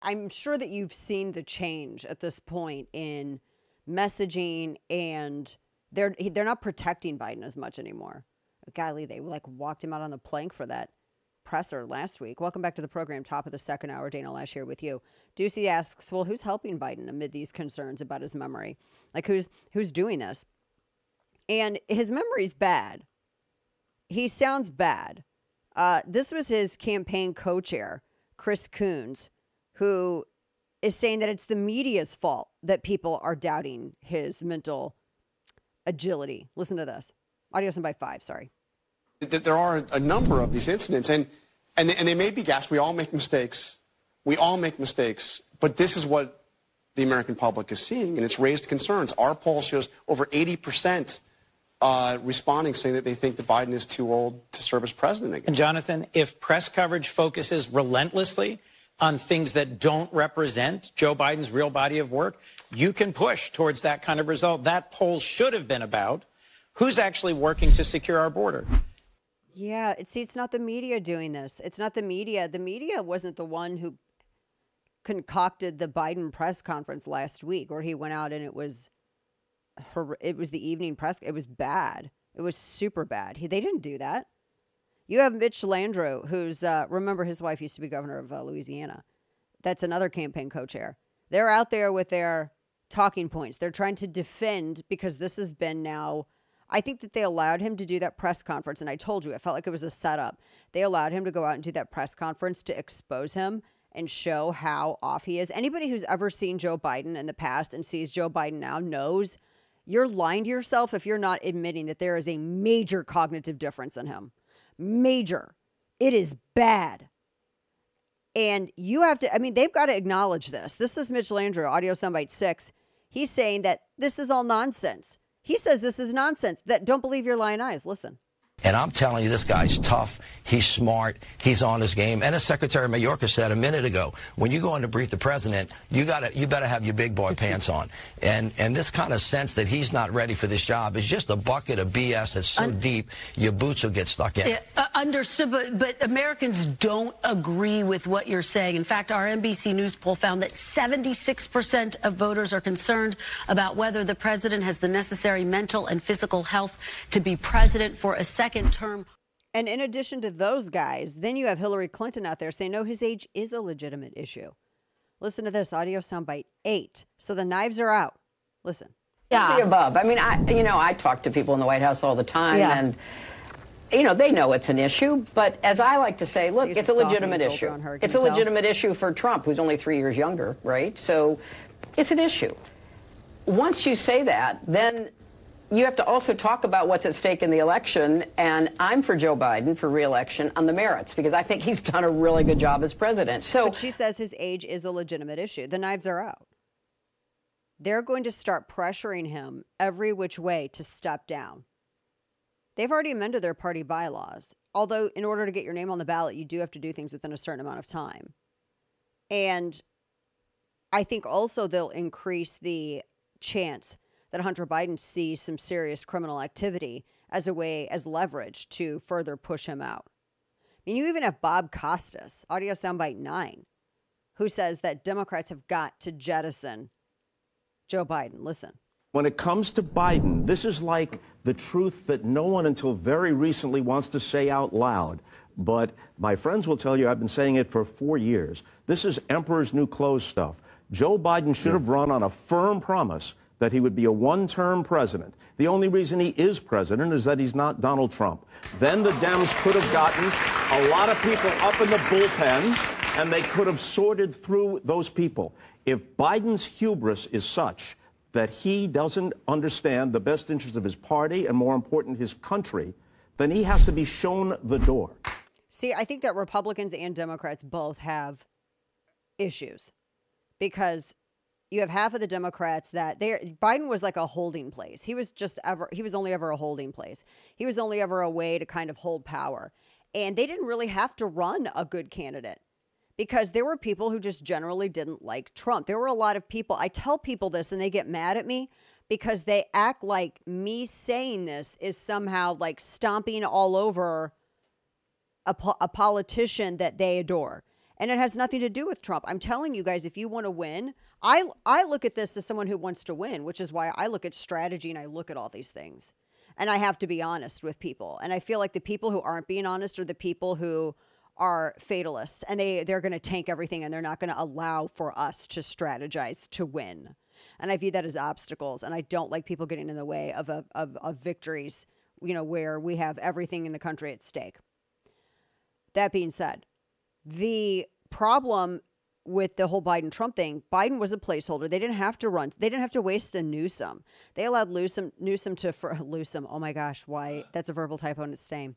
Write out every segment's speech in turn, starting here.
I'm sure that you've seen the change at this point in messaging, and they're not protecting Biden as much anymore. Golly, they like walked him out on the plank for that presser last week. Welcome back to the program. Top of the second hour. Dana Loesch here with you. Ducey asks, well, who's helping Biden amid these concerns about his memory? Like, who's doing this? And his memory's bad. He sounds bad. This was his campaign co-chair, Chris Coons, who is saying that it's the media's fault that people are doubting his mental agility. Listen to this. Audio sound by 5, sorry. There are a number of these incidents, and they may be gaffes. We all make mistakes. We all make mistakes. But this is what the American public is seeing, and it's raised concerns. Our poll shows over 80% responding, saying that they think that Biden is too old to serve as president again. And Jonathan, if press coverage focuses relentlessly on things that don't represent Joe Biden's real body of work, you can push towards that kind of result. That poll should have been about who's actually working to secure our border. Yeah, it's not the media doing this. It's not the media. The media wasn't the one who concocted the Biden press conference last week, where he went out and it was the evening press. It was bad. It was super bad. They didn't do that. You have Mitch Landrieu, who's, remember, his wife used to be governor of Louisiana. That's another campaign co-chair. They're out there with their talking points. They're trying to defend, because this has been now, I think that they allowed him to do that press conference. And I told you, it felt like it was a setup. They allowed him to go out and do that press conference to expose him and show how off he is. Anybody who's ever seen Joe Biden in the past and sees Joe Biden now knows you're lying to yourself if you're not admitting that there is a major cognitive difference in him. Major. It is bad. And you have to, they've got to acknowledge this. This is Mitch Landrieu, audio soundbite 6. He's saying that this is all nonsense. He says this is nonsense. That don't believe your lying eyes. Listen. And I'm telling you, this guy's tough. He's smart. He's on his game. And as Secretary Mayorkas said a minute ago, when you go in to brief the president, you better have your big boy pants on. And this kind of sense that he's not ready for this job is just a bucket of BS that's so deep, your boots will get stuck in. Yeah, understood, but Americans don't agree with what you're saying. In fact, our NBC News poll found that 76% of voters are concerned about whether the president has the necessary mental and physical health to be president for a second term. And in addition to those guys, then you have Hillary Clinton out there saying, no, his age is a legitimate issue. Listen to this audio soundbite 8. So the knives are out. Listen. Yeah. The above. I talk to people in the White House all the time, and they know it's an issue. But as I like to say, look, it's a legitimate issue. It's a legitimate issue for Trump, who's only 3 years younger, right? So it's an issue. Once you say that, then you have to also talk about what's at stake in the election, and I'm for Joe Biden for re-election on the merits, because I think he's done a really good job as president. But she says his age is a legitimate issue. The knives are out. They're going to start pressuring him every which way to step down. They've already amended their party bylaws, although in order to get your name on the ballot, you do have to do things within a certain amount of time. And I think also they'll increase the chance that Hunter Biden sees some serious criminal activity as leverage to further push him out. You even have Bob Costas, audio soundbite 9, who says that Democrats have got to jettison Joe Biden. Listen. When it comes to Biden, this is like the truth that no one until very recently wants to say out loud. But my friends will tell you I've been saying it for 4 years. This is emperor's new clothes stuff. Joe Biden should have run on a firm promise that he would be a one-term president. The only reason he is president is that he's not Donald Trump. Then the Dems could have gotten a lot of people up in the bullpen, and they could have sorted through those people. If Biden's hubris is such that he doesn't understand the best interest of his party and, more important, his country, then he has to be shown the door. See, I think that Republicans and Democrats both have issues, because you have half of the Democrats that Biden was like a holding place. He was only ever a holding place. He was only ever a way to kind of hold power. And they didn't really have to run a good candidate, because there were people who just generally didn't like Trump. There were a lot of people. I tell people this and they get mad at me because they act like me saying this is somehow like stomping all over a politician that they adore. And it has nothing to do with Trump. I'm telling you guys, if you want to win, I look at this as someone who wants to win, which is why I look at strategy and I look at all these things. And I have to be honest with people. And I feel like the people who aren't being honest are the people who are fatalists, and they're going to tank everything, and they're not going to allow for us to strategize to win. And I view that as obstacles. And I don't like people getting in the way of victories, where we have everything in the country at stake. That being said, the problem with the whole Biden-Trump thing, Biden was a placeholder. They didn't have to run. They didn't have to waste a Newsom. They allowed Newsom to, oh my gosh, why? That's a verbal typo in its name.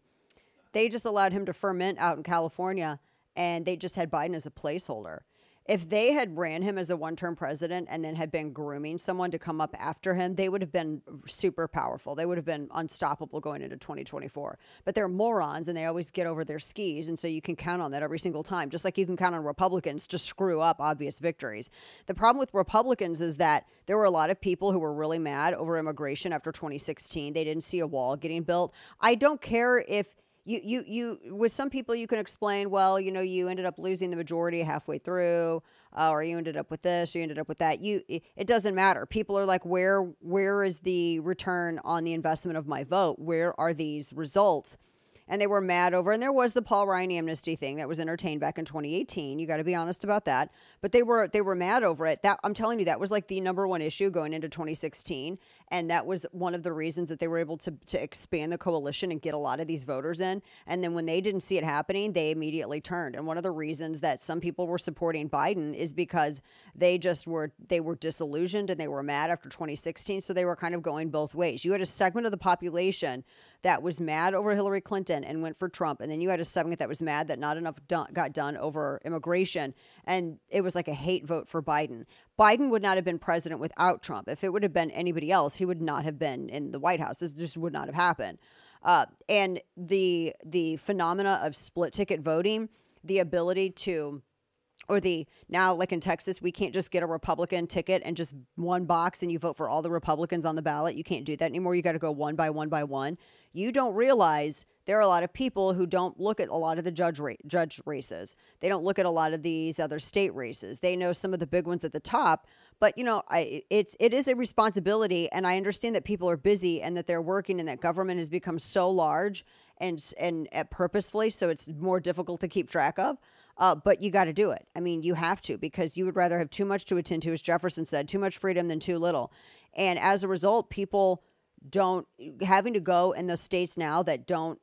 They just allowed him to ferment out in California, and they just had Biden as a placeholder. If they had ran him as a one-term president and then had been grooming someone to come up after him, they would have been super powerful. They would have been unstoppable going into 2024. But they're morons, and they always get over their skis, and so you can count on that every single time, just like you can count on Republicans to screw up obvious victories. The problem with Republicans is that there were a lot of people who were really mad over immigration after 2016. They didn't see a wall getting built. I don't care if You with some people you can explain, well, you ended up losing the majority halfway through, or you ended up with this, or you ended up with that. It doesn't matter. People are like, where is the return on the investment of my vote? Where are these results? And they were mad over, and there was the Paul Ryan amnesty thing that was entertained back in 2018. You got to be honest about that. But they were mad over it. That, I'm telling you, that was like the number one issue going into 2016. And that was one of the reasons that they were able to expand the coalition and get a lot of these voters in. And then when they didn't see it happening, they immediately turned. And one of the reasons that some people were supporting Biden is because they were disillusioned and they were mad after 2016. So they were kind of going both ways. You had a segment of the population that was mad over Hillary Clinton and went for Trump. And then you had a segment that was mad that not enough got done over immigration. And it was like a hate vote for Biden. Biden would not have been president without Trump. If it would have been anybody else, he would not have been in the White House. This just would not have happened. And the phenomena of split ticket voting, the ability to, now like in Texas, we can't just get a Republican ticket and just one box and you vote for all the Republicans on the ballot. You can't do that anymore. You got to go one by one by one. You don't realize there are a lot of people who don't look at a lot of the judge races. They don't look at a lot of these other state races. They know some of the big ones at the top, but it is a responsibility. And I understand that people are busy and that they're working and that government has become so large and purposefully, so it's more difficult to keep track of. But you got to do it. I mean, you have to, because you would rather have too much to attend to, as Jefferson said, too much freedom than too little. And as a result, people having to go in the states now that do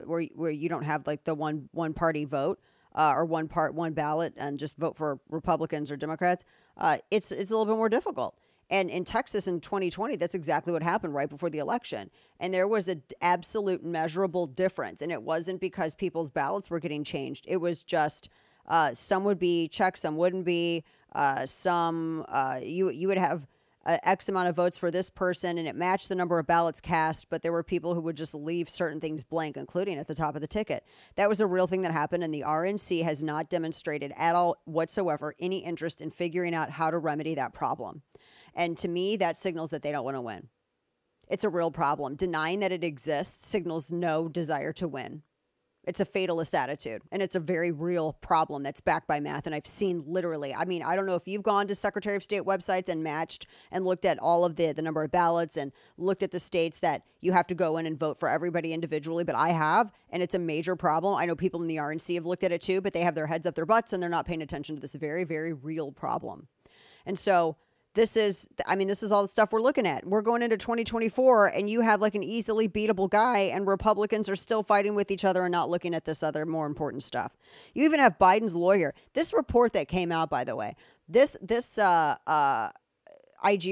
where you don't have like the one party vote or one ballot and just vote for Republicans or Democrats. It's a little bit more difficult. And in Texas in 2020, that's exactly what happened right before the election. And there was an absolute measurable difference. And it wasn't because people's ballots were getting changed. It was just some would be checked, some wouldn't be. You would have X amount of votes for this person, and it matched the number of ballots cast, but there were people who would just leave certain things blank, including at the top of the ticket. That was a real thing that happened, and the RNC has not demonstrated at all whatsoever any interest in figuring out how to remedy that problem. And to me, that signals that they don't want to win. It's a real problem. Denying that it exists signals no desire to win. It's a fatalist attitude, and it's a very real problem that's backed by math. And I've seen literally, I mean, I don't know if you've gone to Secretary of State websites and matched and looked at all of the number of ballots and looked at the states that you have to go in and vote for everybody individually, but I have, and it's a major problem. I know people in the RNC have looked at it too, but they have their heads up their butts and they're not paying attention to this very, very real problem. And so this is all the stuff we're looking at. We're going into 2024 and you have like an easily beatable guy and Republicans are still fighting with each other and not looking at this other more important stuff. You even have Biden's lawyer. This report that came out, by the way, this IG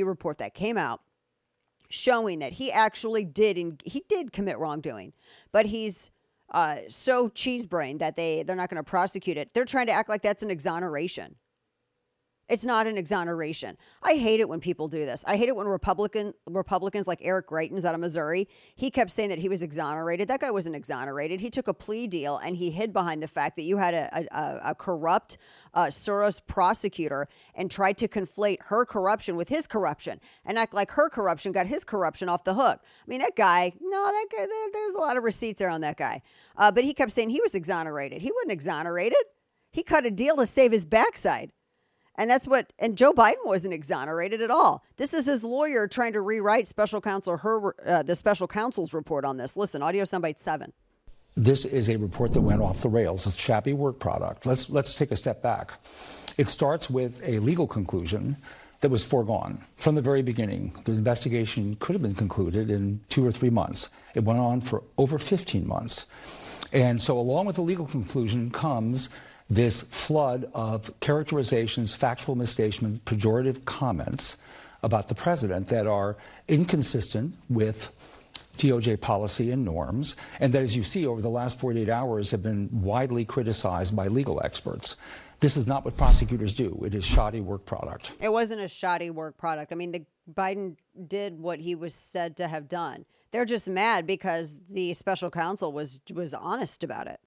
report that came out showing that he actually did commit wrongdoing, but he's so cheese-brained that they're not going to prosecute it. They're trying to act like that's an exoneration. It's not an exoneration. I hate it when people do this. I hate it when Republicans like Eric Greitens out of Missouri, he kept saying that he was exonerated. That guy wasn't exonerated. He took a plea deal and he hid behind the fact that you had a corrupt Soros prosecutor and tried to conflate her corruption with his corruption and act like her corruption got his corruption off the hook. I mean, that guy, there's a lot of receipts there on that guy. But he kept saying he was exonerated. He wasn't exonerated. He cut a deal to save his backside. And that's what, and Joe Biden wasn't exonerated at all. This is his lawyer trying to rewrite special counsel the special counsel's report on this. Listen, audio soundbite 7. This is a report that went off the rails. It's a shabby work product. Let's take a step back. It starts with a legal conclusion that was foregone from the very beginning. The investigation could have been concluded in 2 or 3 months. It went on for over 15 months. And so along with the legal conclusion comes this flood of characterizations, factual misstatements, pejorative comments about the president that are inconsistent with DOJ policy and norms, and that, as you see, over the last 48 hours have been widely criticized by legal experts. This is not what prosecutors do. It is shoddy work product. It wasn't a shoddy work product. I mean, Biden did what he was said to have done. They're just mad because the special counsel was honest about it.